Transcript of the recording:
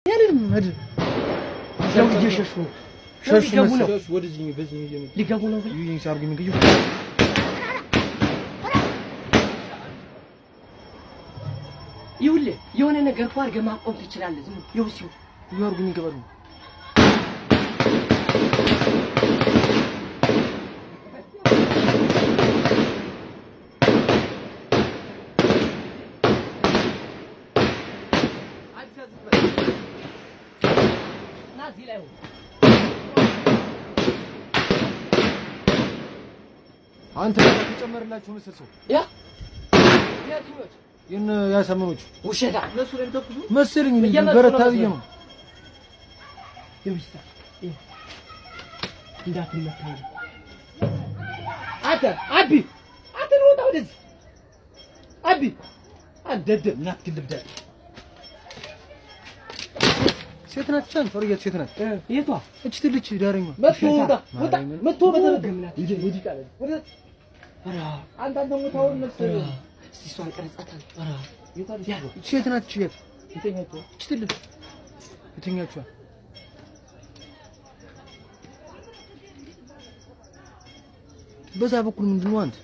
يالم هاد لو يششوا ششوا ወደዚህ በዚህ ነው ሊገቡ ነው ይኝ ሳርጉ የሚገኙ ይውልህ የሆነ ነገር እኮ አድርገህ ማቆም ትችላለህ ዝም ይውሲው ይወርጉ የሚገባሉ አንተ ተጨመርላችሁ መስልሰው ያ ያዲኞች ያሰምኑች ውሸታ እነሱ ላይ ተኩሱ መስልኝ በረታ ብዬ ነው ይብስታ እንዳትመታ አቢ ነው ወጣ ወደዚህ አቢ አንደደብ ናትክልብዳ ሴት ናት ቻን ፈርየት ሴት ናት የቷ እቺ ትልች ዳረኛ መጥቶ በተረገምናት ይዲ ቃል ወደ አንተ ደግሞ ታውን መስል እስቲ ሷን ቀረጻታል የታለች ሴት ናት እቺ ቤት የተኛችው እቺ ትልች የተኛችው በዛ በኩል ምንድነው አንተ